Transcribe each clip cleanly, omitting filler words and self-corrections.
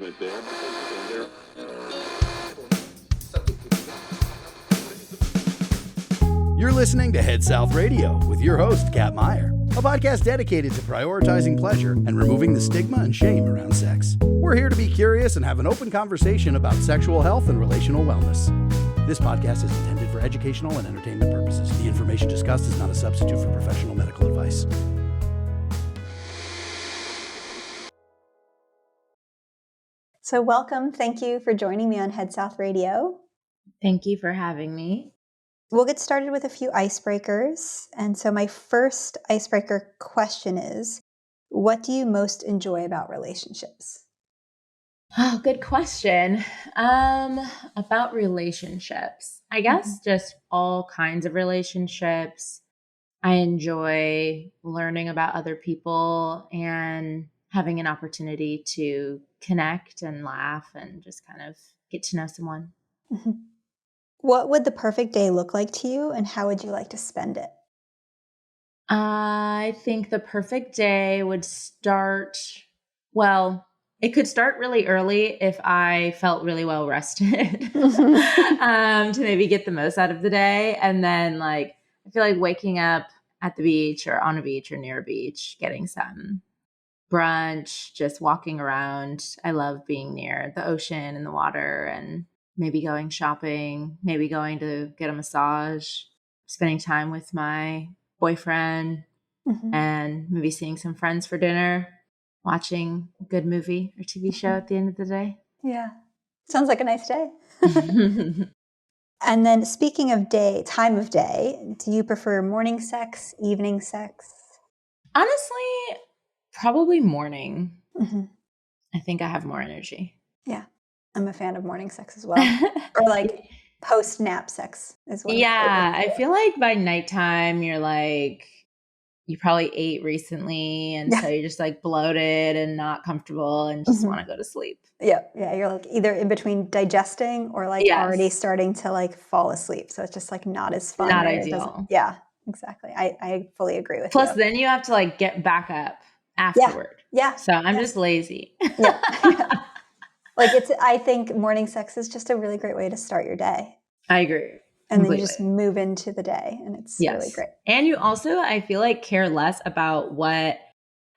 engagement there. You're listening to Head South Radio with your host, Kat Meyer, a podcast dedicated to prioritizing pleasure and removing the stigma and shame around sex. We're here to be curious and have an open conversation about sexual health and relational wellness. This podcast is intended for educational and entertainment purposes. The information discussed is not a substitute for professional medical advice. So welcome. Thank you for joining me on Head South Radio. Thank you for having me. We'll get started with a few icebreakers. And so my first icebreaker question is, what do you most enjoy about relationships? Oh, good question. About relationships. I guess just all kinds of relationships. I enjoy learning about other people and having an opportunity to connect and laugh and just kind of get to know someone. Mm-hmm. What would the perfect day look like to you, and how would you like to spend it? I think the perfect day would start, it could start really early if I felt really well rested to maybe get the most out of the day. And then I feel like waking up at the beach or on a beach or near a beach, getting some brunch, just walking around. I love being near the ocean and the water, and maybe going shopping, maybe going to get a massage, spending time with my boyfriend, and maybe seeing some friends for dinner, watching a good movie or TV show at the end of the day. Yeah. Sounds like a nice day. And then speaking of time of day, do you prefer morning sex, evening sex? Honestly, probably morning. I think I have more energy. Yeah. I'm a fan of morning sex as well. Or post-nap sex as well. Yeah. I feel like by nighttime, you probably ate recently. And so you're just bloated and not comfortable and just want to go to sleep. Yeah. Yeah. You're either in between digesting or already starting to fall asleep. So it's just not as fun. Not ideal. Yeah, exactly. I fully agree with you. Plus then you have to get back up afterward. Yeah. So I'm just lazy. Yeah. I think morning sex is just a really great way to start your day. I agree. And then you just move into the day, and it's really great. And you also, I feel care less about what,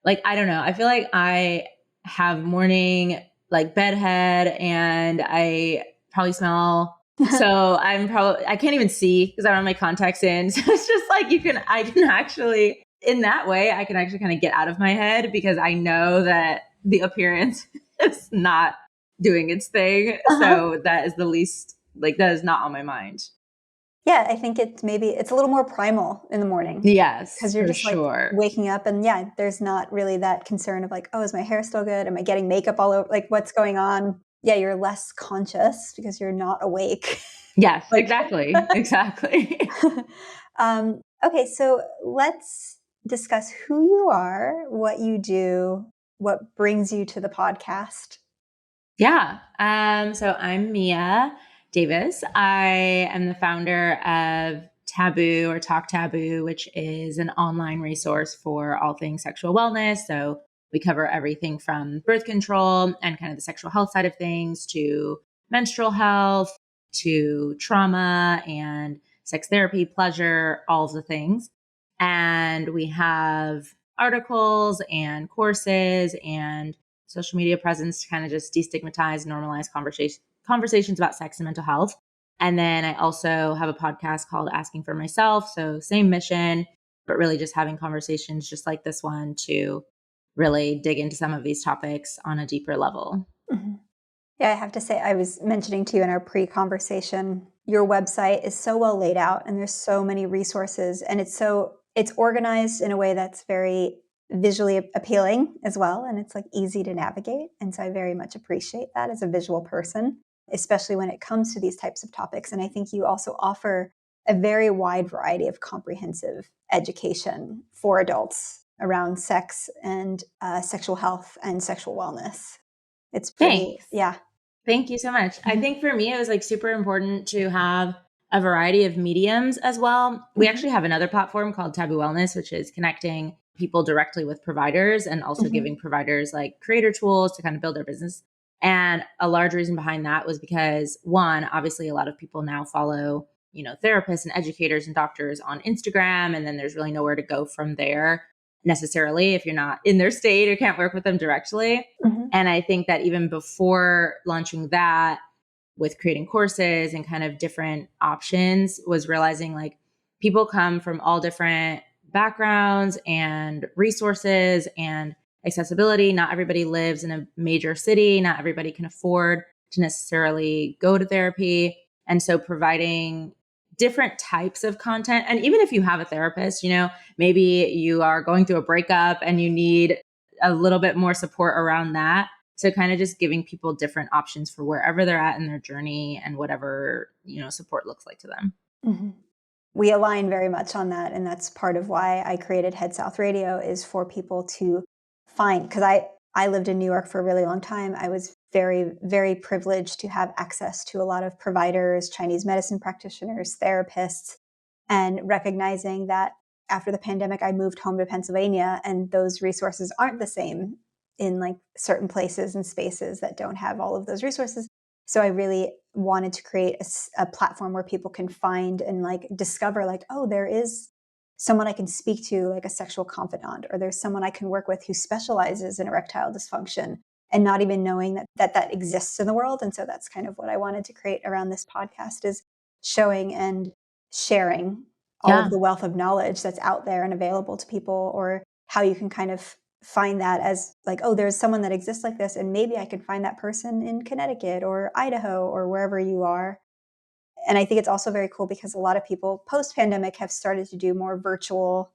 I don't know. I feel like I have morning, bedhead, and I probably smell. So I can't even see because I don't have my contacts in. So it's just I can actually, in that way, I can actually kind of get out of my head because I know that the appearance is not doing its thing. So that is the least, that is not on my mind. Yeah, I think it's a little more primal in the morning. Yes, because you're just waking up, and there's not really that concern of oh, is my hair still good? Am I getting makeup all over? What's going on? Yeah, you're less conscious because you're not awake. Yes, exactly. Okay, so let's discuss who you are, what you do, what brings you to the podcast. Yeah. So I'm Mia Davis. I am the founder of Taboo or Talk Taboo, which is an online resource for all things sexual wellness. So we cover everything from birth control and kind of the sexual health side of things to menstrual health, to trauma and sex therapy, pleasure, all of the things. And we have articles and courses and social media presence to kind of just destigmatize, normalize conversations about sex and mental health. And then I also have a podcast called Asking for Myself. So same mission, but really just having conversations just like this one to really dig into some of these topics on a deeper level. Yeah, I have to say, I was mentioning to you in our pre-conversation, your website is so well laid out and there's so many resources, and it's organized in a way that's very visually appealing as well. And it's easy to navigate. And so I very much appreciate that as a visual person, especially when it comes to these types of topics. And I think you also offer a very wide variety of comprehensive education for adults around sex and sexual health and sexual wellness. It's pretty, Thanks. Yeah. Thank you so much. I think for me, it was super important to have a variety of mediums as well. We actually have another platform called Tabu Wellness, which is connecting people directly with providers and also giving providers creator tools to kind of build their business. And a large reason behind that was because, one, obviously a lot of people now follow, therapists and educators and doctors on Instagram. And then there's really nowhere to go from there necessarily if you're not in their state or can't work with them directly. Mhm. And I think that even before launching that, with creating courses and kind of different options, was realizing like people come from all different backgrounds and resources and accessibility. Not everybody lives in a major city. Not everybody can afford to necessarily go to therapy. And so providing different types of content. And even if you have a therapist, maybe you are going through a breakup and you need a little bit more support around that. So kind of just giving people different options for wherever they're at in their journey and whatever, support looks like to them. Mm-hmm. We align very much on that. And that's part of why I created Head South Radio, is for people to find, because I lived in New York for a really long time. I was very, very privileged to have access to a lot of providers, Chinese medicine practitioners, therapists, and recognizing that after the pandemic, I moved home to Pennsylvania, and those resources aren't the same in like certain places and spaces that don't have all of those resources. So I really wanted to create a platform where people can find and like discover like, oh, there is someone I can speak to, like a sexual confidant, or there's someone I can work with who specializes in erectile dysfunction, and not even knowing that exists in the world. And so that's kind of what I wanted to create around this podcast, is showing and sharing all of the wealth of knowledge that's out there and available to people, or how you can kind of find that as like, oh, there's someone that exists like this, and maybe I can find that person in Connecticut or Idaho or wherever you are. And I think it's also very cool because a lot of people post-pandemic have started to do more virtual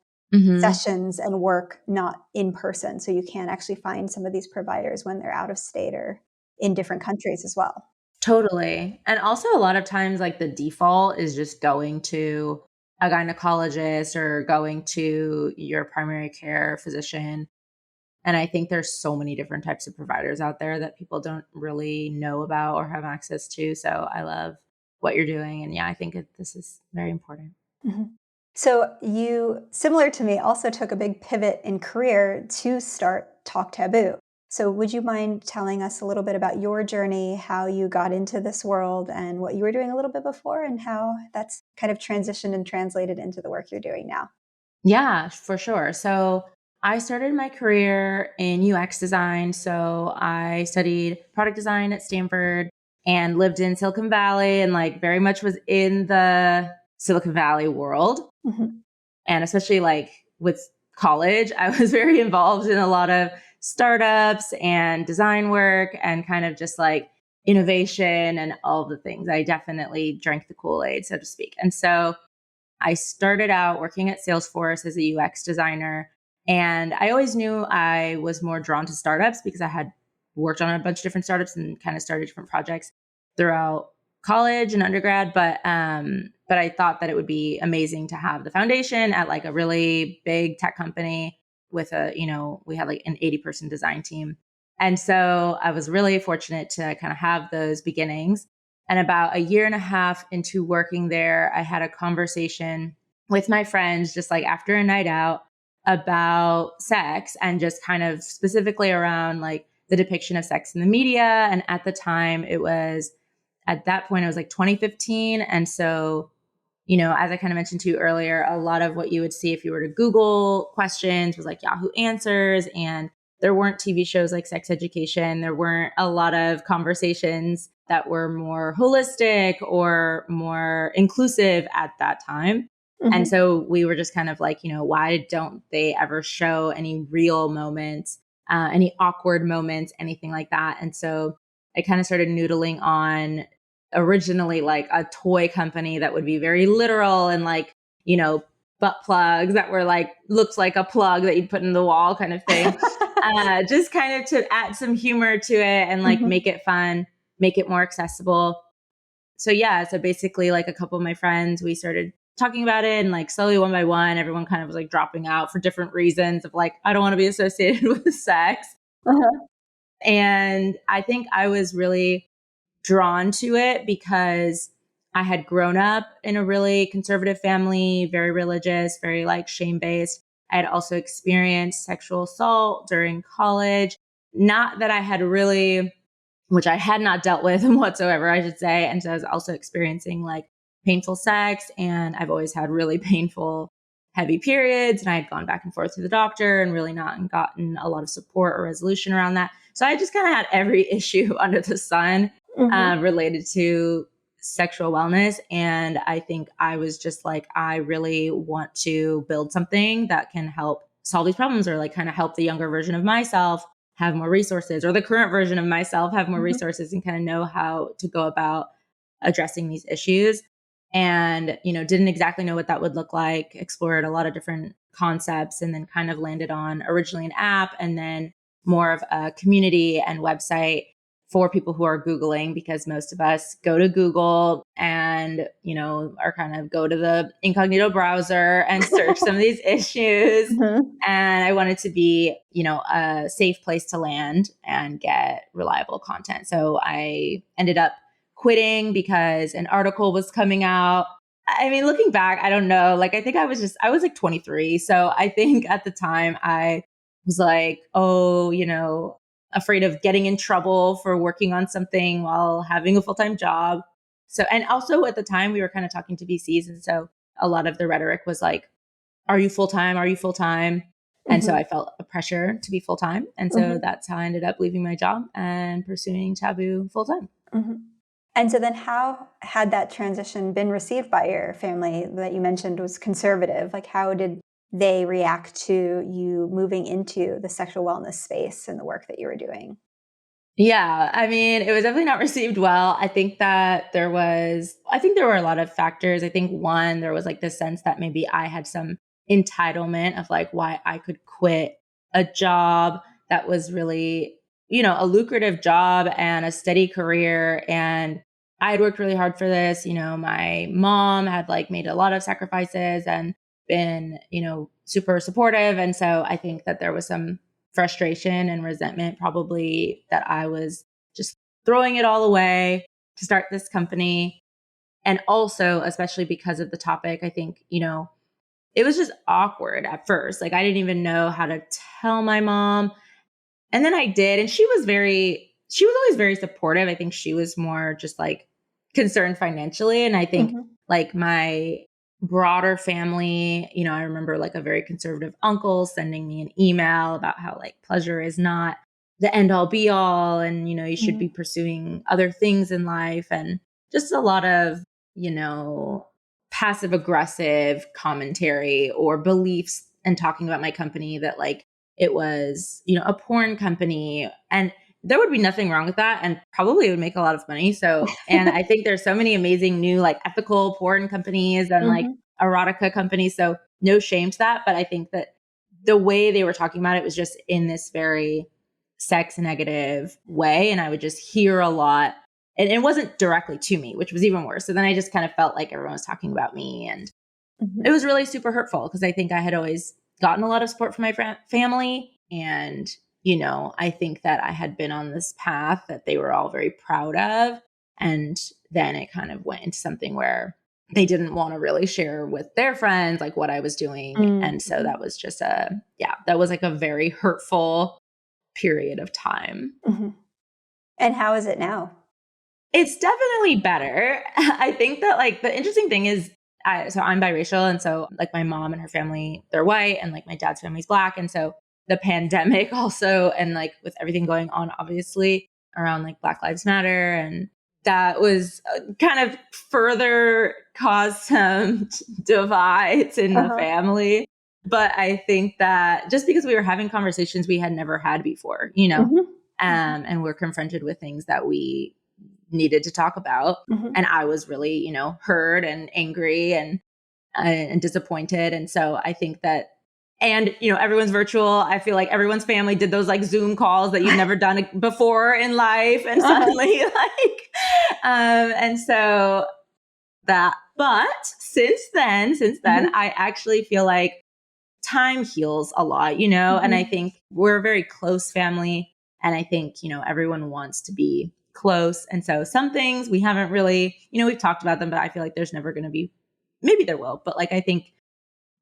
sessions and work, not in person. So you can actually find some of these providers when they're out of state or in different countries as well. Totally. And also a lot of times like the default is just going to a gynecologist or going to your primary care physician. And I think there's so many different types of providers out there that people don't really know about or have access to. So I love what you're doing. And yeah, I think this is very important. Mm-hmm. So you, similar to me, also took a big pivot in career to start Talk Taboo. So would you mind telling us a little bit about your journey, how you got into this world, and what you were doing a little bit before, and how that's kind of transitioned and translated into the work you're doing now? Yeah, for sure. So I started my career in UX design. So I studied product design at Stanford and lived in Silicon Valley, and like very much was in the Silicon Valley world. Mm-hmm. And especially like with college, I was very involved in a lot of startups and design work and kind of just like innovation and all the things. I definitely drank the Kool-Aid, so to speak. And so I started out working at Salesforce as a UX designer. And I always knew I was more drawn to startups because I had worked on a bunch of different startups and kind of started different projects throughout college and undergrad. But I thought that it would be amazing to have the foundation at like a really big tech company with we had like an 80-person design team. And so I was really fortunate to kind of have those beginnings. And about a year and a half into working there, I had a conversation with my friends, just like after a night out, about sex, and just kind of specifically around like the depiction of sex in the media. And at the time at that point, it was like 2015. And so, as I kind of mentioned to you earlier, a lot of what you would see if you were to Google questions was like Yahoo Answers, and there weren't TV shows like Sex Education. There weren't a lot of conversations that were more holistic or more inclusive at that time. Mm-hmm. And so we were just kind of like, why don't they ever show any real moments, any awkward moments, anything like that? And so I kind of started noodling on originally like a toy company that would be very literal and like, butt plugs that were like, looks like a plug that you'd put in the wall kind of thing. Just kind of to add some humor to it and like make it fun, make it more accessible. So yeah, so basically like a couple of my friends, we started talking about it, and like slowly one by one, everyone kind of was like dropping out for different reasons of like, I don't want to be associated with sex. Uh-huh. And I think I was really drawn to it because I had grown up in a really conservative family, very religious, very like shame-based. I had also experienced sexual assault during college. Not that I had really which I had not dealt with whatsoever, I should say. And so I was also experiencing like painful sex, and I've always had really painful, heavy periods. And I had gone back and forth to the doctor and really not gotten a lot of support or resolution around that. So I just kind of had every issue under the sun related to sexual wellness. And I think I was just like, I really want to build something that can help solve these problems, or like kind of help the younger version of myself have more resources, or the current version of myself have more resources, and kind of know how to go about addressing these issues. And, didn't exactly know what that would look like, explored a lot of different concepts, and then kind of landed on originally an app, and then more of a community and website for people who are Googling, because most of us go to Google and, are kind of go to the incognito browser and search some of these issues. And I wanted to be, a safe place to land and get reliable content. So I ended up quitting because an article was coming out. I mean, looking back, I don't know. Like, I think I was like 23. So I think at the time I was like, afraid of getting in trouble for working on something while having a full-time job. So, and also at the time we were kind of talking to VCs. And so a lot of the rhetoric was like, are you full-time? Are you full-time? And so I felt a pressure to be full-time. And so that's how I ended up leaving my job and pursuing Taboo full-time. And so then how had that transition been received by your family that you mentioned was conservative? Like, how did they react to you moving into the sexual wellness space and the work that you were doing? Yeah, I mean, it was definitely not received well. I think there were a lot of factors. I think one, there was like this sense that maybe I had some entitlement of like why I could quit a job that was really, a lucrative job and a steady career. And I had worked really hard for this. My mom had like made a lot of sacrifices and been, super supportive. And so I think that there was some frustration and resentment probably that I was just throwing it all away to start this company. And also, especially because of the topic, I think, it was just awkward at first. Like, I didn't even know how to tell my mom. And then I did. And she was always very supportive. I think she was more just like concerned financially. And I think like my broader family, I remember like a very conservative uncle sending me an email about how like pleasure is not the end all be all. And, you should be pursuing other things in life, and just a lot of, passive aggressive commentary or beliefs, and talking about my company that like it was, a porn company, and there would be nothing wrong with that, and probably it would make a lot of money. So, and I think there's so many amazing new like ethical porn companies and like erotica companies. So no shame to that. But I think that the way they were talking about it was just in this very sex negative way. And I would just hear a lot, and it wasn't directly to me, which was even worse. So then I just kind of felt like everyone was talking about me, and it was really super hurtful, because I think I had always gotten a lot of support from my family. And, I think that I had been on this path that they were all very proud of. And then it kind of went into something where they didn't want to really share with their friends, like what I was doing. And so that was just that was like a very hurtful period of time. And how is it now? It's definitely better. I think that like the interesting thing is, so I'm biracial. And so like my mom and her family, they're white, and like my dad's family's Black. And so the pandemic also, and like with everything going on, obviously around like Black Lives Matter, and that was kind of further caused some divides in the family. But I think that just because we were having conversations we had never had before, and we're confronted with things that we needed to talk about. And I was really, hurt and angry and disappointed. And so I think that, and, everyone's virtual. I feel like everyone's family did those like Zoom calls that you've never done before in life. And suddenly and so that, but since then, I actually feel like time heals a lot, and I think we're a very close family. And I think, everyone wants to be close. And so some things we haven't really, we've talked about them, but I feel like there's never going to be, maybe there will, but like, I think,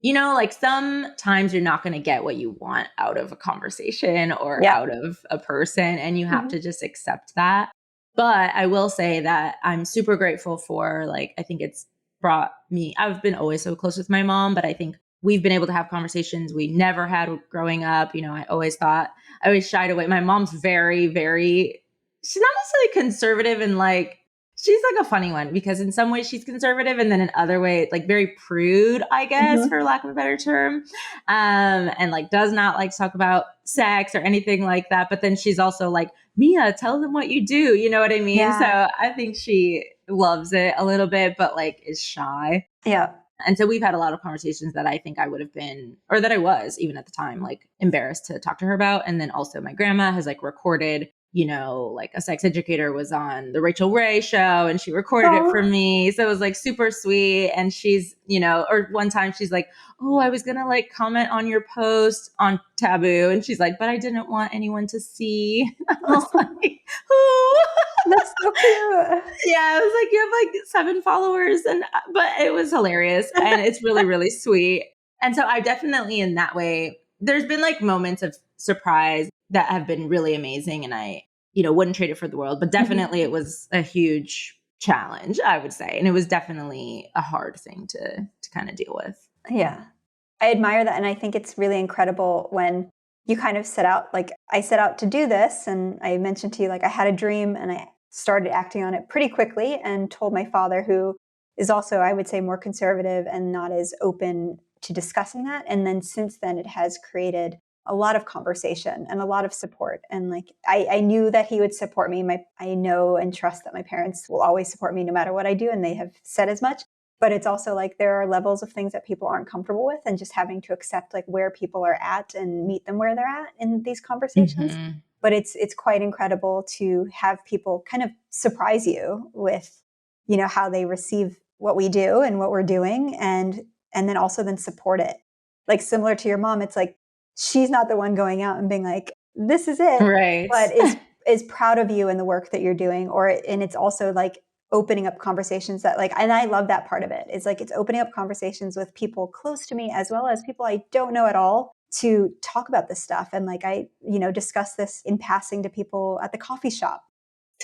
like sometimes you're not going to get what you want out of a conversation or out of a person, and you have to just accept that. But I will say that I'm super grateful for, like, I think it's brought me, I've been always so close with my mom, but I think we've been able to have conversations we never had growing up. You know, I always shied away. My mom's very, very, she's not necessarily conservative, and like, she's like a funny one because in some ways she's conservative, and then in other ways, like very prude, I guess, for lack of a better term. And like does not like to talk about sex or anything like that. But then she's also like, Mia, tell them what you do. You know what I mean? Yeah. So I think she loves it a little bit, but like is shy. Yeah. And so we've had a lot of conversations that I think I would have been, or that I was even at the time, like embarrassed to talk to her about. And then also my grandma has like recorded, you know, like a sex educator was on the Rachel Ray show and she recorded it for me. So it was like super sweet. And she's, you know, or one time she's like, oh, I was going to like comment on your post on Taboo. And she's like, but I didn't want anyone to see. I was like, who? That's so cute. Yeah, I was like, you have like 7 followers, but it was hilarious and it's really, really sweet. And so I definitely, in that way, there's been like moments of surprise that have been really amazing, and I, you know, wouldn't trade it for the world. But definitely, it was a huge challenge, I would say, and it was definitely a hard thing to kind of deal with. Yeah, I admire that, and I think it's really incredible when you kind of set out. Like, I set out to do this, and I mentioned to you, like, I had a dream, and I started acting on it pretty quickly and told my father, who is also, I would say, more conservative and not as open to discussing that. And then since then, it has created a lot of conversation and a lot of support. And like, I knew that he would support me. I know and trust that my parents will always support me no matter what I do. And they have said as much. But it's also like there are levels of things that people aren't comfortable with, and just having to accept like where people are at and meet them where they're at in these conversations. Mm-hmm. But it's quite incredible to have people kind of surprise you with, you know, how they receive what we do and what we're doing, and then also then support it. Like, similar to your mom, it's like she's not the one going out and being like, this is it, Right. but is proud of you and the work that you're doing. And it's also like opening up conversations that like, and I love that part of it. It's like, it's opening up conversations with people close to me as well as people I don't know at all, to talk about this stuff. And like, I, you know, discuss this in passing to people at the coffee shop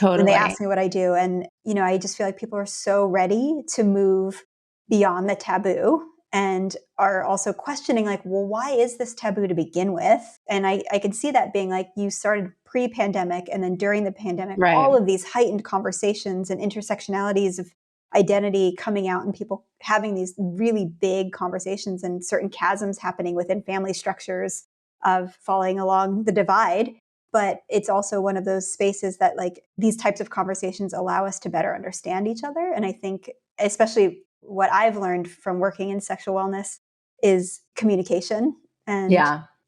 when they Totally. ask me what I do. And, you know, I just feel like people are so ready to move beyond the taboo, and are also questioning like, well, why is this taboo to begin with? And I can see that being like, you started pre-pandemic, and then during the pandemic, Right. all of these heightened conversations and intersectionalities of identity coming out, and people having these really big conversations, and certain chasms happening within family structures of falling along the divide. But it's also one of those spaces that like these types of conversations allow us to better understand each other. And I think especially what I've learned from working in sexual wellness is communication, and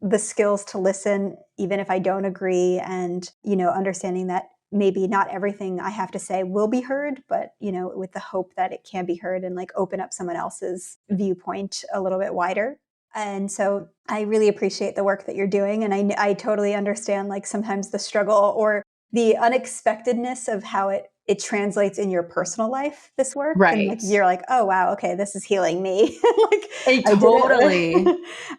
the skills to listen, even if I don't agree, and, you know, understanding that maybe not everything I have to say will be heard, but, you know, with the hope that it can be heard, and like open up someone else's viewpoint a little bit wider. And so I really appreciate the work that you're doing. And I totally understand like sometimes the struggle or the unexpectedness of how it translates in your personal life, this work. Right. And like, you're like, oh, wow, okay, this is healing me. Like, Totally.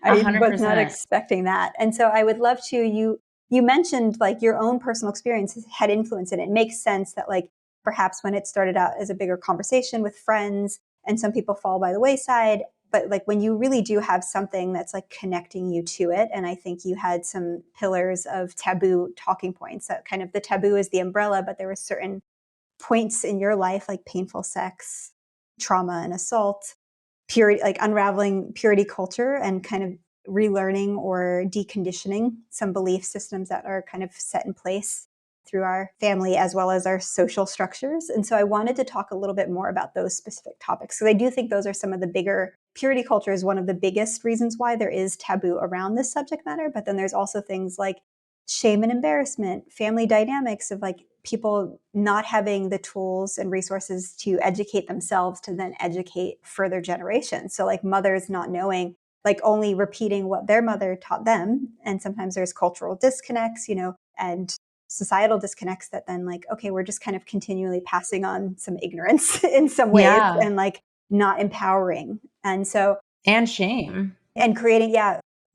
I was not expecting that. And so I would love to, you mentioned like your own personal experience had influence in it. It makes sense that like perhaps when it started out as a bigger conversation with friends, and some people fall by the wayside, but like when you really do have something that's like connecting you to it. And I think you had some pillars of taboo talking points, that kind of the taboo is the umbrella, but there were certain points in your life, like painful sex, trauma and assault, purity, like unraveling purity culture, and kind of relearning or deconditioning some belief systems that are kind of set in place through our family as well as our social structures. And so I wanted to talk a little bit more about those specific topics, because I do think those are some of the bigger. Purity culture is one of the biggest reasons why there is taboo around this subject matter. But then there's also things like shame and embarrassment, family dynamics of like people not having the tools and resources to educate themselves to then educate further generations. So like mothers not knowing, like only repeating what their mother taught them. And sometimes there's cultural disconnects, you know, and societal disconnects that then like, okay, we're just kind of continually passing on some ignorance in some ways, and like not empowering. And so, and shame, and creating,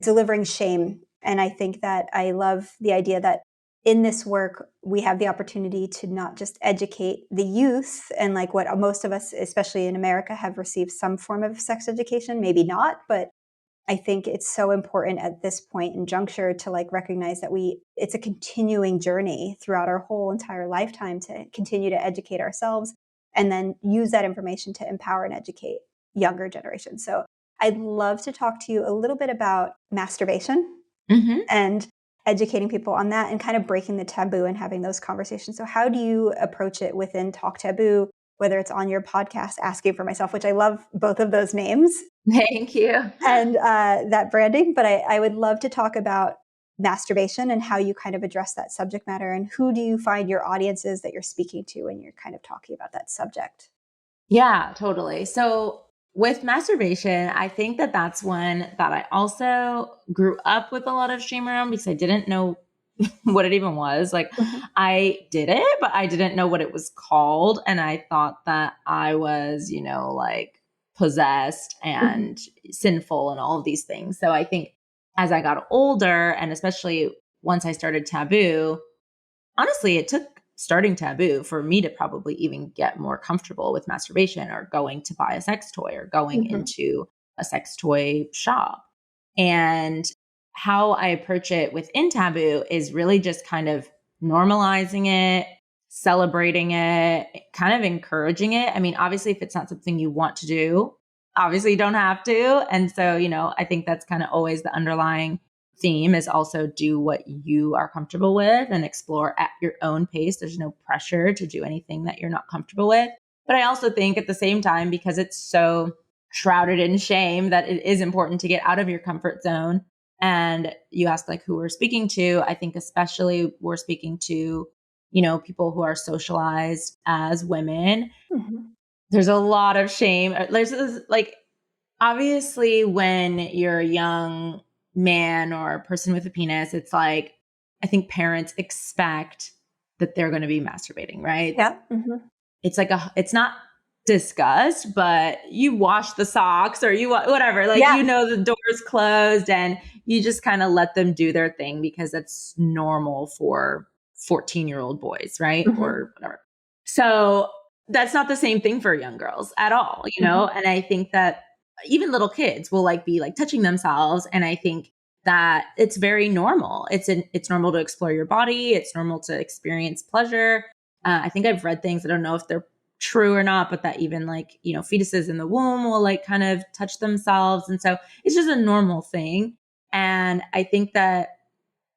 delivering shame. And I think that I love the idea that in this work, we have the opportunity to not just educate the youth and like what most of us, especially in America, have received some form of sex education, maybe not, but I think it's so important at this point in juncture to like recognize that it's a continuing journey throughout our whole entire lifetime to continue to educate ourselves and then use that information to empower and educate younger generations. So I'd love to talk to you a little bit about masturbation and educating people on that and kind of breaking the taboo and having those conversations. So how do you approach it within Talk Taboo, whether it's on your podcast, Asking for Myself, which I love both of those names. Thank you. And that branding. But I would love to talk about masturbation and how you kind of address that subject matter and who do you find your audiences that you're speaking to when you're kind of talking about that subject? Yeah, totally. So with masturbation, I think that that's one that I also grew up with a lot of shame around because I didn't know what it even was. Like I did it, but I didn't know what it was called. And I thought that I was, like possessed and sinful and all of these things. So I think as I got older and especially once I started Taboo, honestly, it took starting Taboo for me to probably even get more comfortable with masturbation or going to buy a sex toy or going into a sex toy shop. And how I approach it within Taboo is really just kind of normalizing it, celebrating it, kind of encouraging it. I mean, obviously, if it's not something you want to do, obviously you don't have to. And so, I think that's kind of always the underlying theme is also do what you are comfortable with and explore at your own pace. There's no pressure to do anything that you're not comfortable with. But I also think at the same time, because it's so shrouded in shame, that it is important to get out of your comfort zone. And you ask like who we're speaking to. I think especially we're speaking to, people who are socialized as women. There's a lot of shame. There's like, obviously when you're a young man or a person with a penis, it's like, I think parents expect that they're going to be masturbating, right? Yeah. It's like it's not discussed, but you wash the socks or whatever, like, the door's closed and you just kind of let them do their thing because that's normal for 14-year-old boys, right? Or whatever. So that's not the same thing for young girls at all, And I think that even little kids will be touching themselves. And I think that it's very normal. It's normal to explore your body. It's normal to experience pleasure. I think I've read things, I don't know if they're true or not, but that even fetuses in the womb will kind of touch themselves. And so it's just a normal thing. And I think that,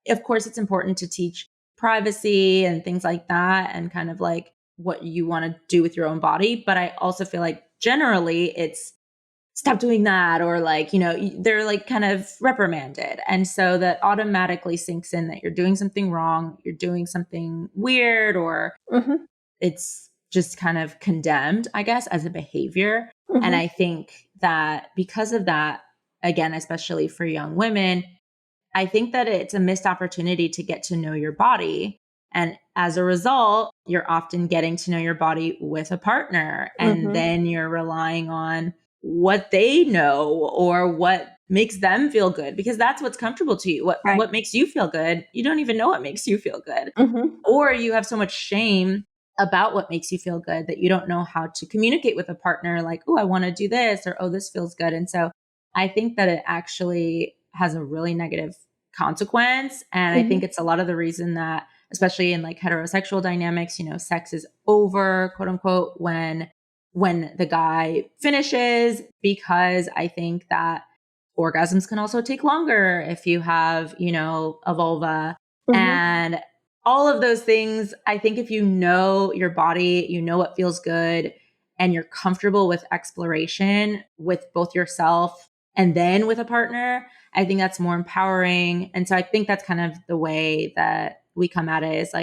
of course, it's important to teach privacy and things like that and kind of what you want to do with your own body. But I also feel like generally it's stop doing that or they're kind of reprimanded. And so that automatically sinks in that you're doing something wrong, you're doing something weird, or it's just kind of condemned, I guess, as a behavior. And I think that because of that, again, especially for young women, I think that it's a missed opportunity to get to know your body. And as a result, you're often getting to know your body with a partner. And then you're relying on what they know or what makes them feel good, because that's what's comfortable to you. What makes you feel good, you don't even know what makes you feel good. Or you have so much shame about what makes you feel good that you don't know how to communicate with a partner like, oh, I want to do this, or, oh, this feels good. And so I think that it actually has a really negative consequence. And I think it's a lot of the reason that, especially in heterosexual dynamics, sex is over, quote unquote, when the guy finishes, because I think that orgasms can also take longer if you have, a vulva and all of those things. I think if you know your body, you know what feels good, and you're comfortable with exploration with both yourself and then with a partner, I think that's more empowering. And so I think that's kind of the way that we come at it, is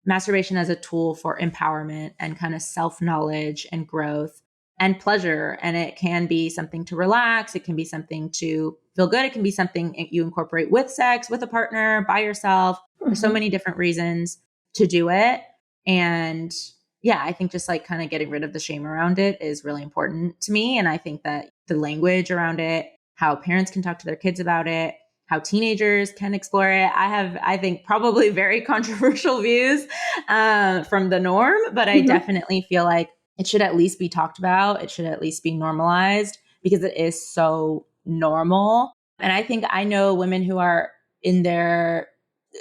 masturbation as a tool for empowerment and kind of self-knowledge and growth and pleasure. And it can be something to relax. It can be something to feel good. It can be something you incorporate with sex, with a partner, by yourself. There's so many different reasons to do it. And yeah, I think just kind of getting rid of the shame around it is really important to me. And I think that the language around it, how parents can talk to their kids about it, how teenagers can explore it. I have, I think, probably very controversial views from the norm, but I definitely feel like it should at least be talked about. It should at least be normalized because it is so normal. And I think I know women who are in their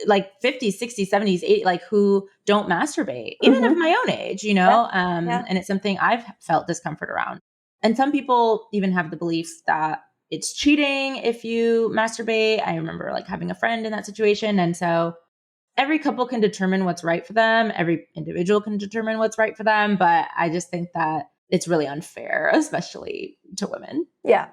like 50s, 60s, 70s, 80s, like who don't masturbate, even of my own age, you know? And it's something I've felt discomfort around. And some people even have the belief that it's cheating if you masturbate. I remember like having a friend in that situation. And so every couple can determine what's right for them. Every individual can determine what's right for them. But I just think that it's really unfair, especially to women. Yeah,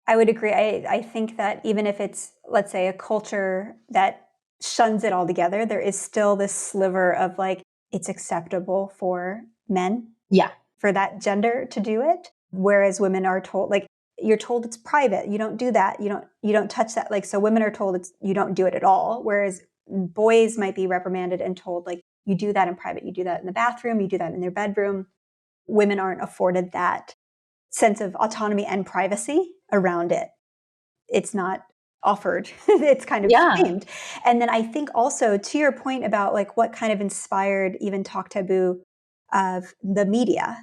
I would agree. I think that even if it's, let's say, a culture that shuns it altogether, there is still this sliver of like, it's acceptable for men, for that gender to do it. Whereas women are told, like, you're told it's private. You don't do that. You don't touch that. Like, so women are told you don't do it at all. Whereas boys might be reprimanded and told, like, you do that in private. You do that in the bathroom. You do that in their bedroom. Women aren't afforded that sense of autonomy and privacy around it. It's not offered. It's kind of shamed. And then I think also to your point about like what kind of inspired even Talk Taboo of the media,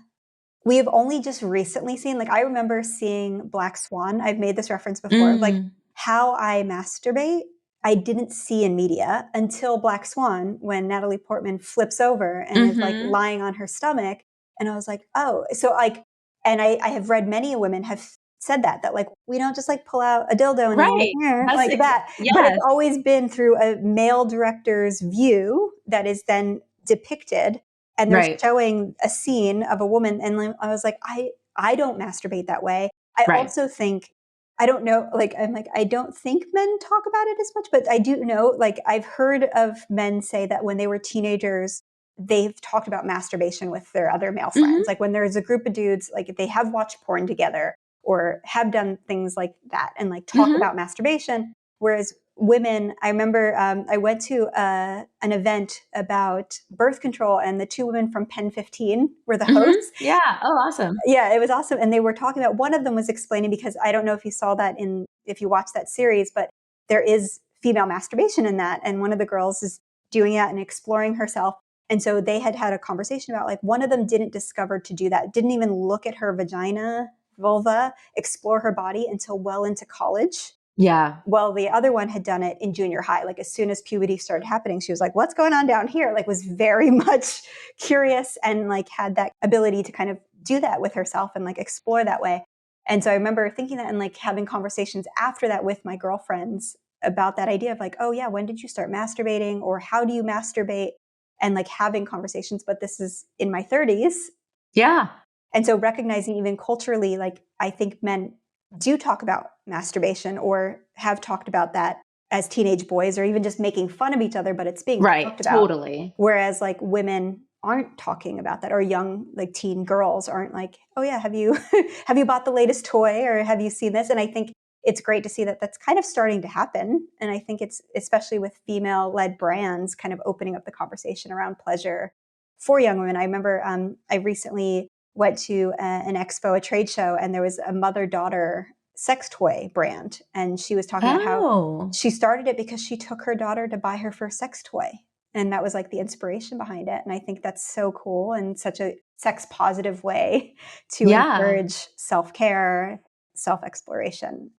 we have only just recently seen, like I remember seeing Black Swan. I've made this reference before, like how I masturbate, I didn't see in media until Black Swan, when Natalie Portman flips over and is like lying on her stomach. And I was like, oh, so like, and I have read many women have said that like, we don't just like pull out a dildo and like that. Yes. But it's always been through a male director's view that is then depicted. And they're showing a scene of a woman. And I was like, I don't masturbate that way. I also think, I don't know, like, I'm like, I don't think men talk about it as much, but I do know, like, I've heard of men say that when they were teenagers, they've talked about masturbation with their other male friends. Like when there's a group of dudes, like if they have watched porn together or have done things like that and like talk about masturbation. Whereas women, I remember I went to an event about birth control and the two women from Pen 15 were the hosts. Yeah. Oh, awesome. Yeah, it was awesome. And they were talking about, one of them was explaining, because I don't know if you saw that if you watched that series, but there is female masturbation in that. And one of the girls is doing that and exploring herself. And so they had a conversation about like, one of them didn't discover to do that, didn't even look at her vulva, explore her body until well into college. Yeah. Well, the other one had done it in junior high. Like as soon as puberty started happening, she was like, what's going on down here? Like was very much curious and like had that ability to kind of do that with herself and like explore that way. And so I remember thinking that and like having conversations after that with my girlfriends about that idea of like, oh yeah, when did you start masturbating, or how do you masturbate? And like having conversations, but this is in my 30s. Yeah. And so recognizing even culturally, like I think men do talk about masturbation or have talked about that as teenage boys, or even just making fun of each other, but it's being talked about. Totally. Whereas like women aren't talking about that, or young like teen girls aren't like, oh yeah, have you bought the latest toy, or have you seen this? And I think it's great to see that that's kind of starting to happen. And I think it's, especially with female-led brands, kind of opening up the conversation around pleasure for young women. I remember I recently went to an expo, a trade show, and there was a mother-daughter sex toy brand. And she was talking about how she started it because she took her daughter to buy her first sex toy. And that was like the inspiration behind it. And I think that's so cool and such a sex positive way to encourage self-care, self-exploration.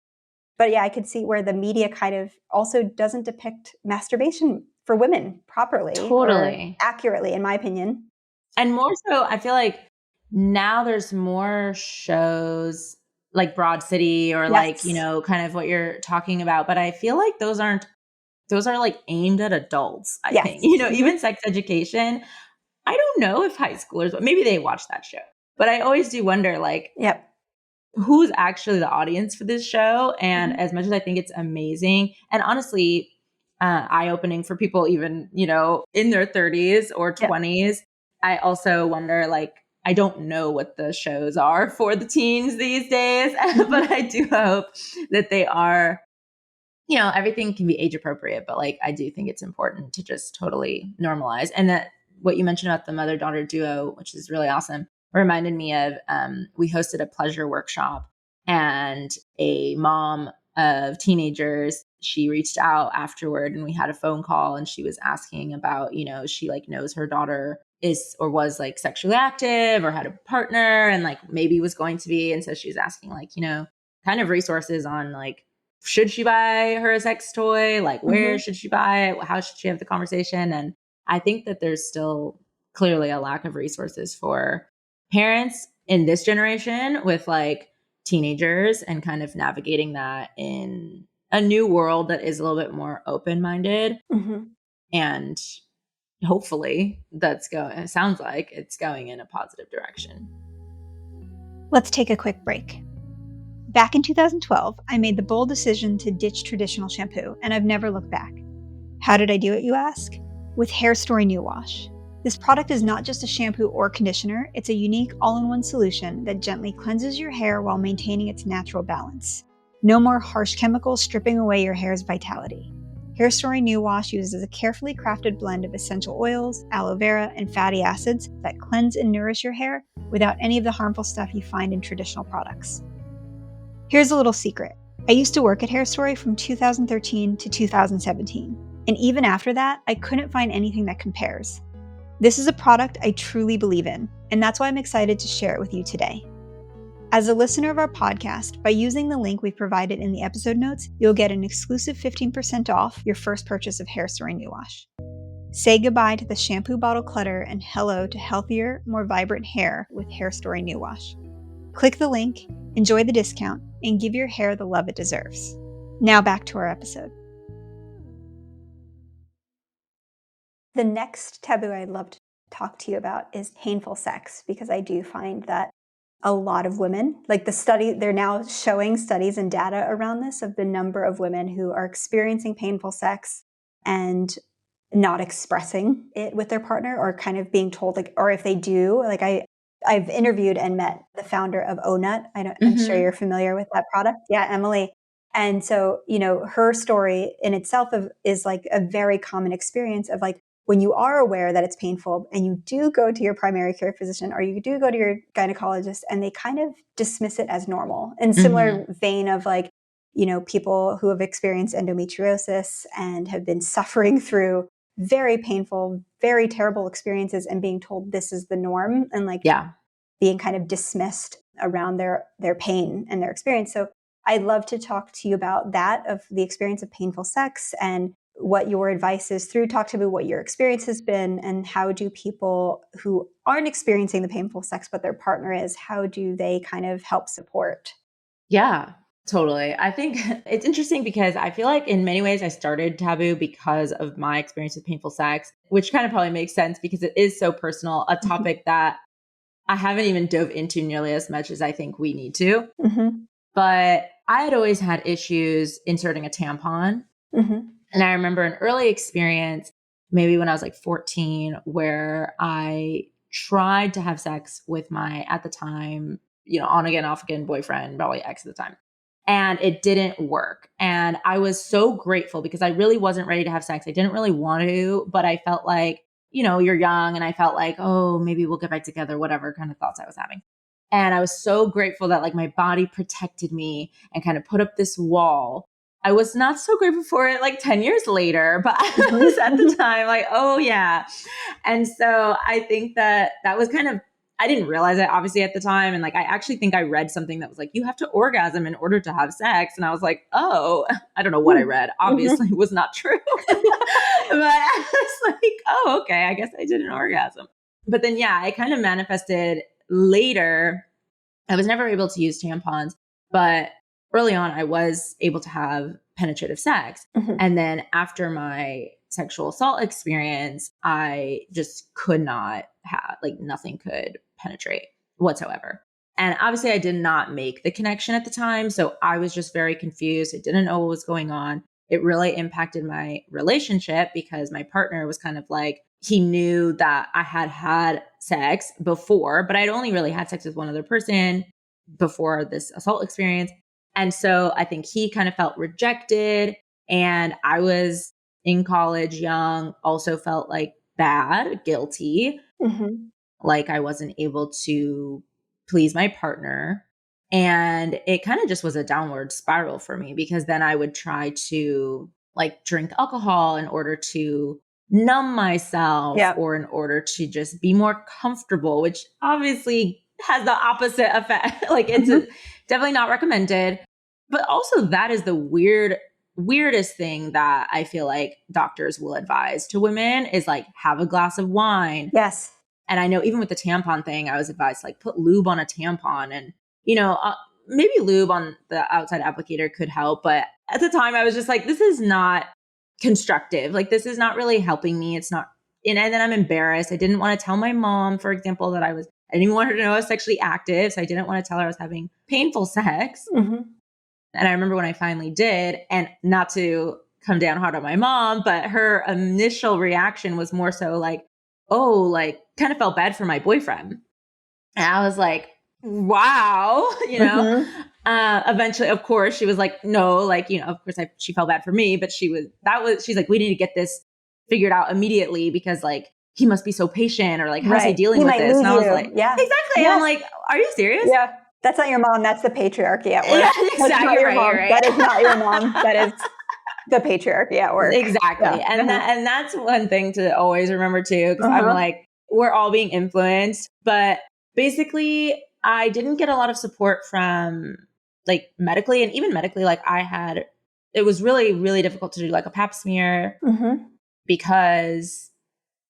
But yeah, I could see where the media kind of also doesn't depict masturbation for women properly or accurately, in my opinion. And more so, I feel like now there's more shows like Broad City or like, you know, kind of what you're talking about. But I feel like those are like aimed at adults, I think. You know, even sex education. I don't know if high schoolers, maybe they watch that show. But I always do wonder, like, who's actually the audience for this show? And as much as I think it's amazing, and honestly, eye-opening for people even, you know, in their 30s or 20s, I also wonder, like, I don't know what the shows are for the teens these days, but I do hope that they are, you know, everything can be age appropriate, but like, I do think it's important to just totally normalize. And that what you mentioned about the mother-daughter duo, which is really awesome, reminded me of, we hosted a pleasure workshop, and a mom of teenagers she reached out afterward and we had a phone call, and she was asking about, she like knows her daughter is or was like sexually active or had a partner and like maybe was going to be. And so she was asking like, kind of resources on like, should she buy her a sex toy? Like, where should she buy it? How should she have the conversation? And I think that there's still clearly a lack of resources for parents in this generation with like teenagers and kind of navigating that in a new world that is a little bit more open-minded. And hopefully it sounds like it's going in a positive direction. Let's take a quick break. Back in 2012, I made the bold decision to ditch traditional shampoo, and I've never looked back. How did I do it, you ask? With Hair Story New Wash. This product is not just a shampoo or conditioner, it's a unique all-in-one solution that gently cleanses your hair while maintaining its natural balance. No more harsh chemicals stripping away your hair's vitality. Hair Story New Wash uses a carefully crafted blend of essential oils, aloe vera, and fatty acids that cleanse and nourish your hair without any of the harmful stuff you find in traditional products. Here's a little secret. I used to work at Hair Story from 2013 to 2017, and even after that, I couldn't find anything that compares. This is a product I truly believe in, and that's why I'm excited to share it with you today. As a listener of our podcast, by using the link we've provided in the episode notes, you'll get an exclusive 15% off your first purchase of Hair Story New Wash. Say goodbye to the shampoo bottle clutter and hello to healthier, more vibrant hair with Hair Story New Wash. Click the link, enjoy the discount, and give your hair the love it deserves. Now back to our episode. The next taboo I'd love to talk to you about is painful sex, because I do find that a lot of women, like they're now showing studies and data around this of the number of women who are experiencing painful sex and not expressing it with their partner, or kind of being told, like, or if they do, like I've interviewed and met the founder of ONut. I'm sure you're familiar with that product. Yeah, Emily. And so, her story in itself is like a very common experience of like, when you are aware that it's painful and you do go to your primary care physician or you do go to your gynecologist, and they kind of dismiss it as normal, in similar vein of like, people who have experienced endometriosis and have been suffering through very painful, very terrible experiences and being told this is the norm, and like being kind of dismissed around their pain and their experience. So I'd love to talk to you about that, of the experience of painful sex, and what your advice is through Talk Taboo, what your experience has been, and how do people who aren't experiencing the painful sex but their partner is, how do they kind of help support? Yeah, totally. I think it's interesting because I feel like in many ways I started Taboo because of my experience with painful sex, which kind of probably makes sense because it is so personal, a topic that I haven't even dove into nearly as much as I think we need to. But I had always had issues inserting a tampon. And I remember an early experience, maybe when I was like 14, where I tried to have sex with my, at the time, on again, off again boyfriend, probably ex at the time. And it didn't work. And I was so grateful because I really wasn't ready to have sex. I didn't really want to, but I felt like, you're young. And I felt like, oh, maybe we'll get back together, whatever kind of thoughts I was having. And I was so grateful that like my body protected me and kind of put up this wall. I was not so grateful for it like 10 years later, but I was at the time like, oh yeah. And so I think that was kind of, I didn't realize it obviously at the time. And like, I actually think I read something that was like, you have to orgasm in order to have sex. And I was like, oh, I don't know what I read. Obviously it was not true. But I was like, oh, okay, I guess I did an orgasm. But then, yeah, it kind of manifested later. I was never able to use tampons, but early on, I was able to have penetrative sex. And then after my sexual assault experience, I just could not have, like nothing could penetrate whatsoever. And obviously I did not make the connection at the time. So I was just very confused. I didn't know what was going on. It really impacted my relationship because my partner was kind of like, he knew that I had had sex before, but I'd only really had sex with one other person before this assault experience. And so I think he kind of felt rejected, and I was in college, young, also felt like bad, guilty, like I wasn't able to please my partner. And it kind of just was a downward spiral for me, because then I would try to like drink alcohol in order to numb myself, or in order to just be more comfortable, which obviously has the opposite effect. Like it's definitely not recommended. But also that is the weirdest thing that I feel like doctors will advise to women is like, have a glass of wine. Yes. And I know even with the tampon thing, I was advised like put lube on a tampon, and maybe lube on the outside applicator could help. But at the time I was just like, this is not constructive. Like, this is not really helping me. It's not. And then I'm embarrassed. I didn't want to tell my mom, for example, that I didn't even want her to know I was sexually active. So I didn't want to tell her I was having painful sex. Mm-hmm. And I remember when I finally did, and not to come down hard on my mom, but her initial reaction was more so like, oh, like kind of felt bad for my boyfriend. And I was like, wow, eventually, of course, she was like, no, like, of course she felt bad for me, but she's like, we need to get this figured out immediately, because like, he must be so patient, or like, how's he dealing with this? And I was like, yeah, exactly. Yes. I'm like, are you serious? Yeah. That's not your mom. That's the patriarchy at work. Yeah, exactly. You're right. That is not your mom. That is the patriarchy at work. Exactly. Yeah. And that's one thing to always remember too, because I'm like, we're all being influenced. But basically, I didn't get a lot of support from like medically, and even medically, like it was really, really difficult to do like a pap smear because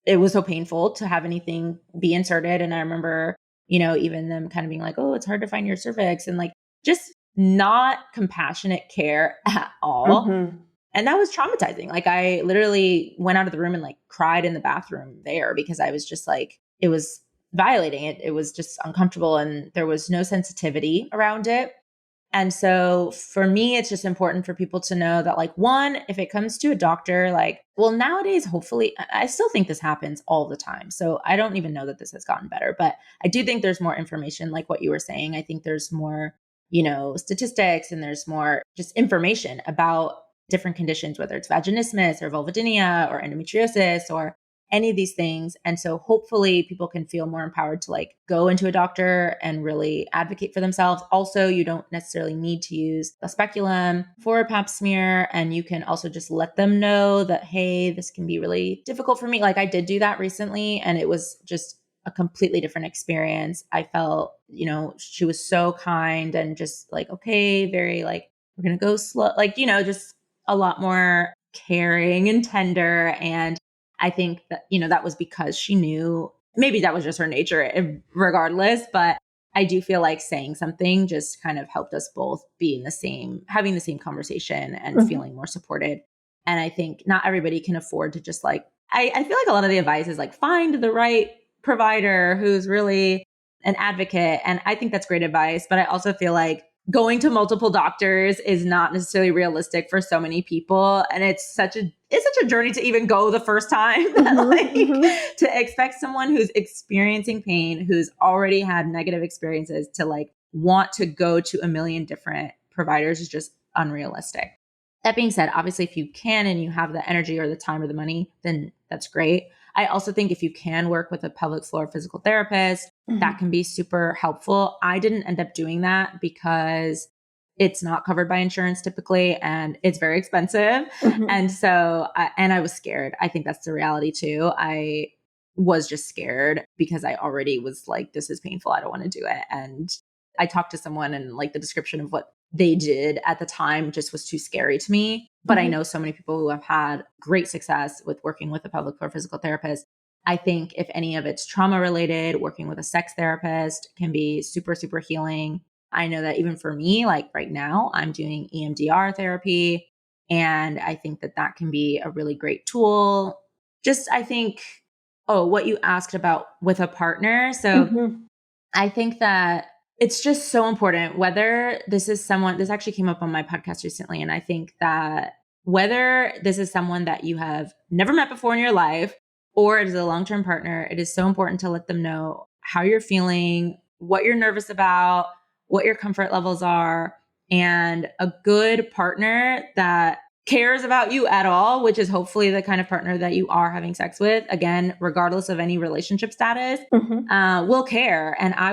it was so painful to have anything be inserted. And I remember, even them kind of being like, oh, it's hard to find your cervix, and like just not compassionate care at all. And that was traumatizing. Like, I literally went out of the room and like cried in the bathroom there, because I was just like, it was violating it. It was just uncomfortable, and there was no sensitivity around it. And so for me, it's just important for people to know that, like, one, if it comes to a doctor, like, well, nowadays, hopefully, I still think this happens all the time. So I don't even know that this has gotten better, but I do think there's more information, like what you were saying. I think there's more, statistics, and there's more just information about different conditions, whether it's vaginismus or vulvodynia or endometriosis or any of these things. And so hopefully people can feel more empowered to like go into a doctor and really advocate for themselves. Also, you don't necessarily need to use a speculum for a pap smear. And you can also just let them know that, hey, this can be really difficult for me. Like, I did do that recently, and it was just a completely different experience. I felt, she was so kind and just like, okay, very like, we're going to go slow, like, just a lot more caring and tender. And I think that, that was because she knew, maybe that was just her nature regardless, but I do feel like saying something just kind of helped us both be having the same conversation and feeling more supported. And I think not everybody can afford to just like, I feel like a lot of the advice is like, find the right provider who's really an advocate. And I think that's great advice, but I also feel like going to multiple doctors is not necessarily realistic for so many people. And it's such a journey to even go the first time that to expect someone who's experiencing pain, who's already had negative experiences, to like want to go to a million different providers is just unrealistic. That being said, obviously, if you can and you have the energy or the time or the money, then that's great. I also think if you can work with a pelvic floor physical therapist, that can be super helpful. I didn't end up doing that because it's not covered by insurance typically, and it's very expensive. And so, I was scared. I think that's the reality too. I was just scared because I already was like, this is painful. I don't want to do it. And I talked to someone, and like the description of what they did at the time just was too scary to me. But I know so many people who have had great success with working with a pelvic floor physical therapist. I think if any of it's trauma related, working with a sex therapist can be super, super healing. I know that even for me, like right now, I'm doing EMDR therapy, and I think that can be a really great this Just, I think, what you asked about with a partner. So I think that it's just so important whether this actually came up on my podcast recently. And I think that whether this is someone that you have never met before in your life, or it is a long-term partner, it is so important to let them know how you're feeling, what you're nervous about, what your comfort levels are, and a good partner that cares about you at all, which is hopefully the kind of partner that you are having sex with, again, regardless of any relationship status, will care. And I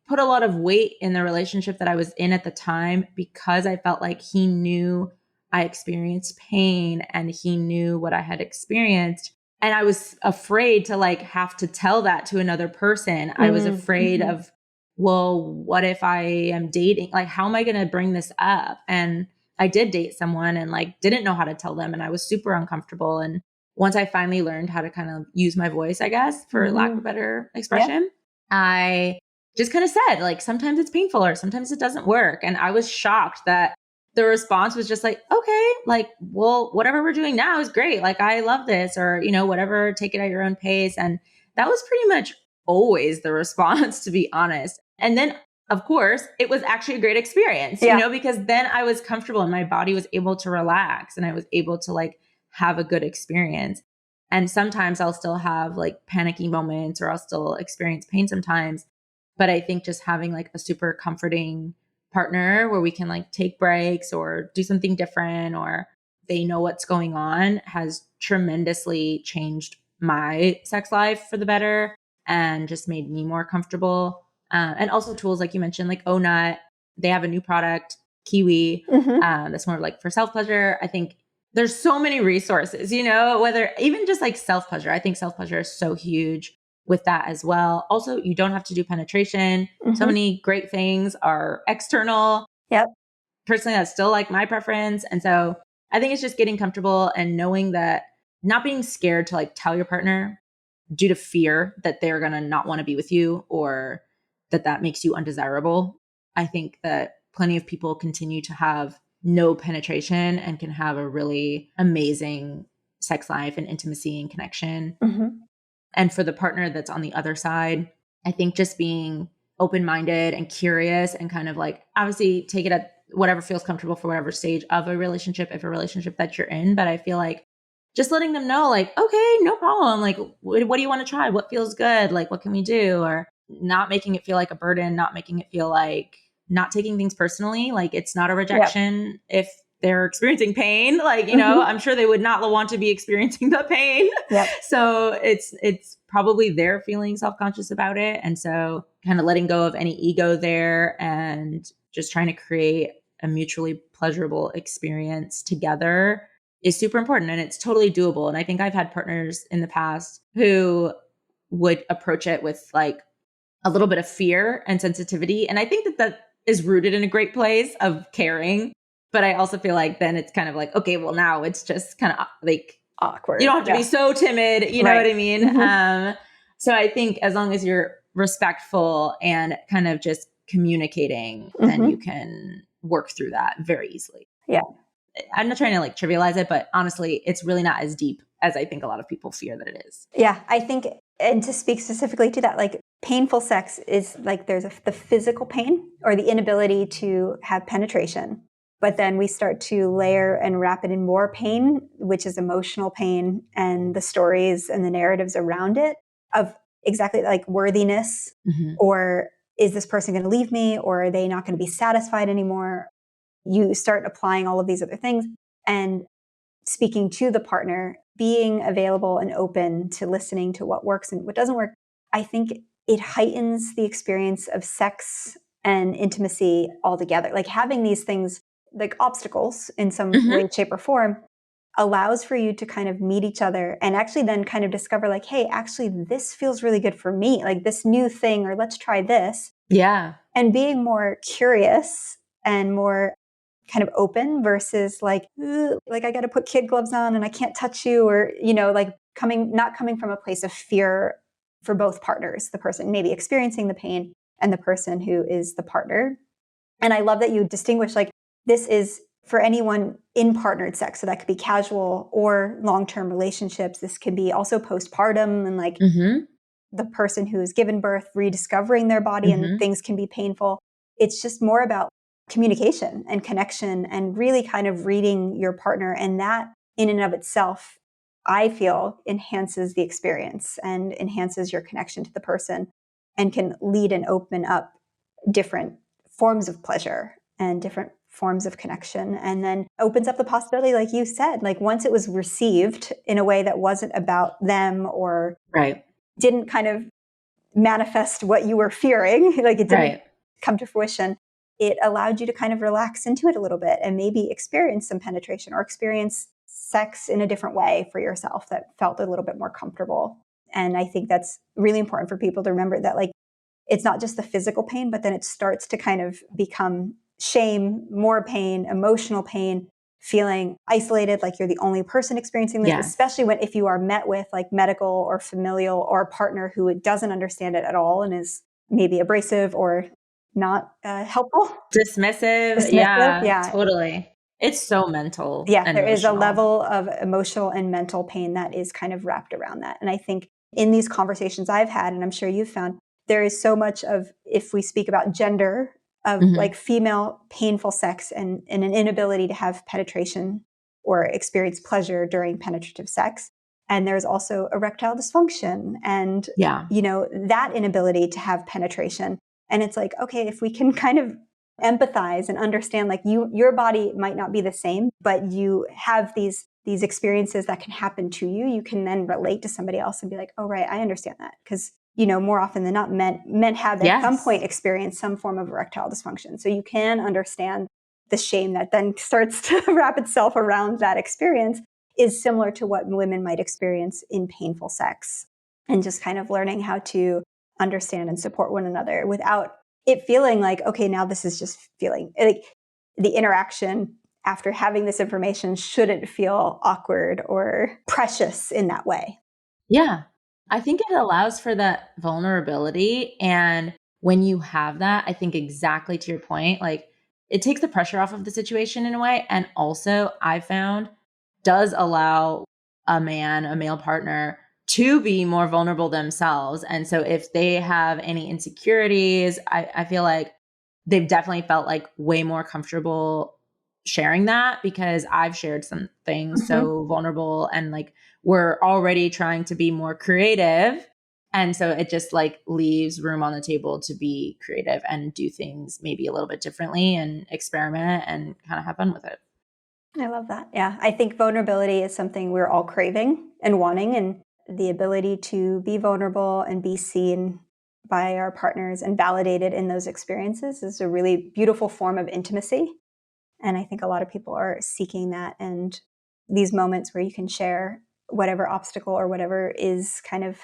put a lot of weight in the relationship that I was in at the time because I felt like he knew I experienced pain and he knew what I had experienced. And I was afraid to like have to tell that to another person. I was afraid of, well, what if I am dating? Like, how am I going to bring this up? And I did date someone and like didn't know how to tell them. And I was super uncomfortable. And once I finally learned how to kind of use my voice, I guess, for lack of a better expression, I just kind of said, like, sometimes it's painful or sometimes it doesn't work. And I was shocked that the response was just like, okay, like, well, whatever we're doing now is great. Like, I love this, or, you know, whatever, take it at your own pace. And that was pretty much always the response, to be honest. And then, of course, it was actually a great experience, you know, because then I was comfortable and my body was able to relax and I was able to like have a good experience. And sometimes I'll still have like panicky moments or I'll still experience pain sometimes. But I think just having like a super comforting partner where we can like take breaks or do something different or they know what's going on has tremendously changed my sex life for the better and just made me more comfortable. And also tools like you mentioned, like Onut, they have a new product, Kiwi, that's more like for self-pleasure. I think there's so many resources, you know, whether even just like self-pleasure. I think self-pleasure is so huge with that as well. Also, you don't have to do penetration. So many great things are external. Personally, that's still like my preference. And so I think it's just getting comfortable and knowing that not being scared to like tell your partner due to fear that they're going to not want to be with you or that makes you undesirable. I think that plenty of people continue to have no penetration and can have a really amazing sex life and intimacy and connection. And for the partner that's on the other side, I think just being open-minded and curious and kind of like, obviously take it at whatever feels comfortable for whatever stage of a relationship, if a relationship that you're in. But I feel like just letting them know like, okay, no problem. Like, what do you want to try? What feels good? Like, what can we do? Or not making it feel like a burden, not making it feel like not taking things personally. Like it's not a rejection if they're experiencing pain. Like, you know, I'm sure they would not want to be experiencing the pain. So it's probably they're feeling self-conscious about it. And so kind of letting go of any ego there and just trying to create a mutually pleasurable experience together is super important. And it's totally doable. And I think I've had partners in the past who would approach it with like a little bit of fear and sensitivity. And I think that is rooted in a great place of caring. But I also feel like then it's kind of like, okay, well, now it's just kind of like awkward. You don't have to be so timid. You know what I mean? So I think as long as you're respectful and kind of just communicating, then you can work through that very easily. I'm not trying to like trivialize it, but honestly, it's really not as deep as I think a lot of people fear that it is. I think, and to speak specifically to that, like painful sex is like there's the physical pain or the inability to have penetration. But then we start to layer and wrap it in more pain, which is emotional pain and the stories and the narratives around it of exactly like worthiness or is this person going to leave me or are they not going to be satisfied anymore? You start applying all of these other things and speaking to the partner, being available and open to listening to what works and what doesn't work. I think it heightens the experience of sex and intimacy altogether. Like having these things like obstacles in some way, shape, or form allows for you to kind of meet each other and actually then kind of discover like, hey, actually, this feels really good for me. Like this new thing, or let's try this. And being more curious and more kind of open versus like I got to put kid gloves on and I can't touch you, or, you know, like not coming from a place of fear for both partners, the person maybe experiencing the pain and the person who is the partner. And I love that you distinguish like, this is for anyone in partnered sex. So that could be casual or long-term relationships. This could be also postpartum and like the person who has given birth, rediscovering their body and things can be painful. It's just more about communication and connection and really kind of reading your partner. And that in and of itself, I feel enhances the experience and enhances your connection to the person and can lead and open up different forms of pleasure and different forms of connection, and then opens up the possibility, like you said, like once it was received in a way that wasn't about them or didn't kind of manifest what you were fearing, like it didn't Right. come to fruition, it allowed you to kind of relax into it a little bit and maybe experience some penetration or experience sex in a different way for yourself that felt a little bit more comfortable. And I think that's really important for people to remember that, like, it's not just the physical pain, but then it starts to kind of become shame, more pain, emotional pain, feeling isolated, like you're the only person experiencing this, Yes. especially if you are met with like medical or familial or a partner who doesn't understand it at all and is maybe abrasive or not helpful. Dismissive. Dismissive. Yeah, Yeah. totally. It's so mental Yeah. and There is a emotional. level of emotional and mental pain that is kind of wrapped around that. And I think in these conversations I've had, and I'm sure you've found, there is so much of, if we speak about gender, of Mhm. like female painful sex and an inability to have penetration or experience pleasure during penetrative sex. And there's also erectile dysfunction and, Yeah. that inability to have penetration. And it's like, okay, if we can kind of empathize and understand, like, your body might not be the same, but you have these experiences that can happen to you. You can then relate to somebody else and be like, oh, right, I understand that. Because, more often than not, men have at some Yes. point experienced some form of erectile dysfunction. So you can understand the shame that then starts to wrap itself around that experience is similar to what women might experience in painful sex. And just kind of learning how to understand and support one another without it feeling like, okay, now this is just feeling like the interaction after having this information shouldn't feel awkward or precious in that way. Yeah. I think it allows for that vulnerability. And when you have that, I think exactly to your point, like it takes the pressure off of the situation in a way. And also, I found does allow a male partner to be more vulnerable themselves. And so if they have any insecurities, I feel like they've definitely felt like way more comfortable sharing that because I've shared some things so vulnerable and like we're already trying to be more creative. And so it just like leaves room on the table to be creative and do things maybe a little bit differently and experiment and kind of have fun with it. I love that. Yeah. I think vulnerability is something we're all craving and wanting, and the ability to be vulnerable and be seen by our partners and validated in those experiences is a really beautiful form of intimacy. And I think a lot of people are seeking that, and these moments where you can share whatever obstacle or whatever is kind of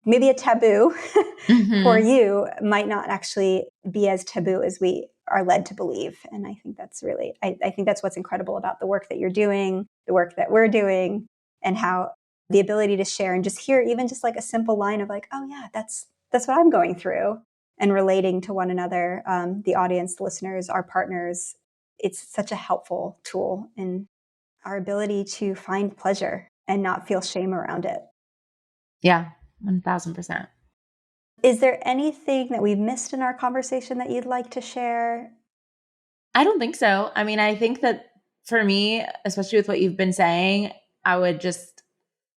maybe a taboo for Mm-hmm. you might not actually be as taboo as we are led to believe. And I think that's really, I think that's what's incredible about the work that you're doing, the work that we're doing, and how the ability to share and just hear even just like a simple line of like, oh yeah, that's what I'm going through, and relating to one another, the audience, the listeners, our partners. It's such a helpful tool in our ability to find pleasure and not feel shame around it. Yeah, 1000%. Is there anything that we've missed in our conversation that you'd like to share? I don't think so. I mean, I think that for me, especially with what you've been saying, I would just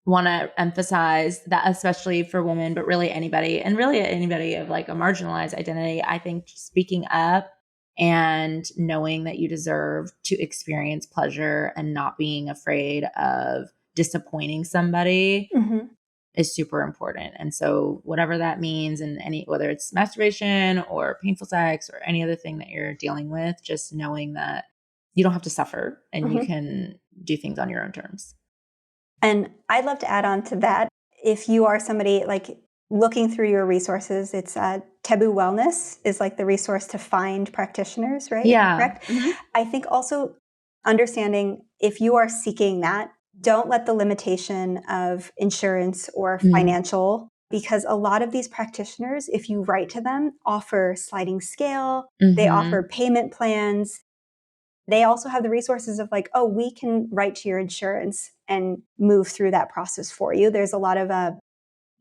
want to emphasize that, especially for women, but really anybody, and really anybody of like a marginalized identity, I think speaking up and knowing that you deserve to experience pleasure and not being afraid of disappointing somebody Mm-hmm. is super important. And so whatever that means, and whether it's masturbation or painful sex or any other thing that you're dealing with, just knowing that you don't have to suffer and you Mm-hmm. can do things on your own terms. And I'd love to add on to that. If you are somebody like looking through your resources, it's Tabu Wellness is like the resource to find practitioners, right? Is that Yeah. correct? Mhm. I think also understanding if you are seeking that, don't let the limitation of insurance or Mm. financial, because a lot of these practitioners, if you write to them, offer sliding scale, they offer Mhm. payment plans. They also have the resources of like, oh, we can write to your insurance and move through that process for you. There's a lot of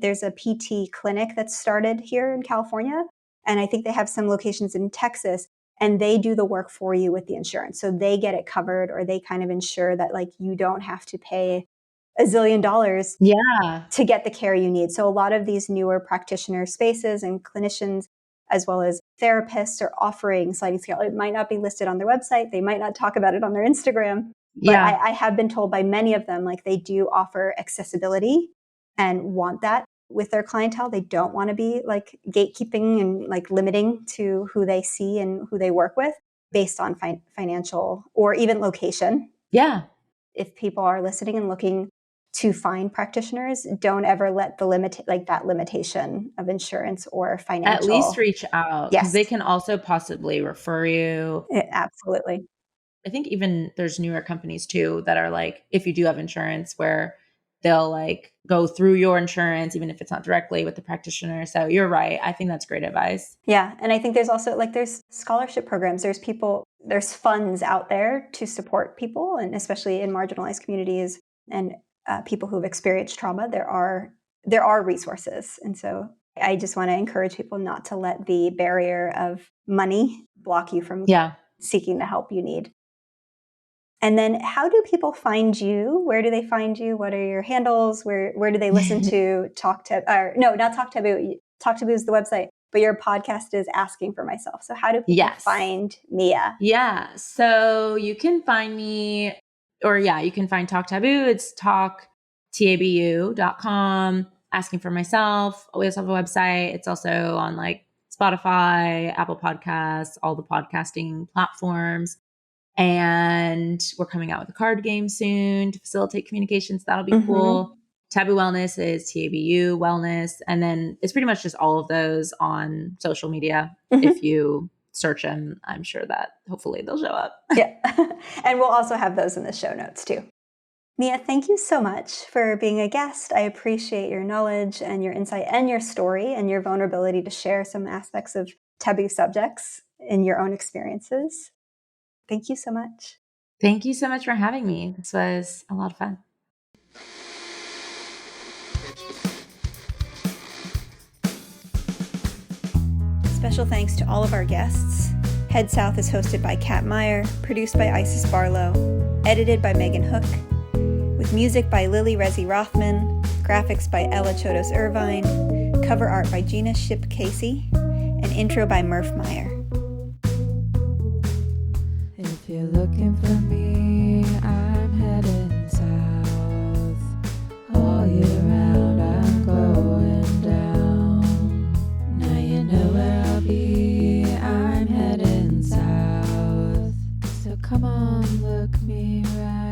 there's a PT clinic that's started here in California, and I think they have some locations in Texas, and they do the work for you with the insurance. So they get it covered, or they kind of ensure that like you don't have to pay $1 zillion Yeah. to get the care you need. So a lot of these newer practitioner spaces and clinicians, as well as therapists, are offering sliding scale. It might not be listed on their website. They might not talk about it on their Instagram, but Yeah. I have been told by many of them, like they do offer accessibility and want that. with their clientele. They don't want to be like gatekeeping and like limiting to who they see and who they work with based on financial or even location. Yeah. If people are listening and looking to find practitioners, don't ever let the that limitation of insurance or financial. At least reach out, because Yes. they can also possibly refer you. Absolutely. I think even there's newer companies too that are like, if you do have insurance, where they'll like go through your insurance, even if it's not directly with the practitioner. So you're right. I think that's great advice. Yeah. And I think there's also like, there's scholarship programs, there's funds out there to support people, and especially in marginalized communities and people who've experienced trauma, there are resources. And so I just want to encourage people not to let the barrier of money block you from seeking the help you need. And then how do people find you? Where do they find you? What are your handles? Where do they listen to Talk Taboo? Or no, not Talk Taboo. Talk Taboo is the website, but your podcast is Asking for Myself. So how do people find Mia? Yeah. So you can find me, or you can find Talk Taboo. It's talktabu.com. Asking for Myself. We also have a website. It's also on like Spotify, Apple Podcasts, all the podcasting platforms. And we're coming out with a card game soon to facilitate communications. That'll be cool. Tabu Wellness is TABU Wellness. And then it's pretty much just all of those on social media. If you search them, I'm sure that hopefully they'll show up. Yeah. And we'll also have those in the show notes too. Mia, thank you so much for being a guest. I appreciate your knowledge and your insight and your story and your vulnerability to share some aspects of taboo subjects in your own experiences. Thank you so much. Thank you so much for having me. This was a lot of fun. Special thanks to all of our guests. Head South is hosted by Kat Meyer, produced by Isis Barlow, edited by Megan Hook, with music by Lily Rezi Rothman, graphics by Ella Chodos Irvine, cover art by Gina Ship Casey, and intro by Murph Meyer. If you're looking for me, I'm heading south. All year round, I'm going down. Now you know where I'll be, I'm heading south. So come on, look me right.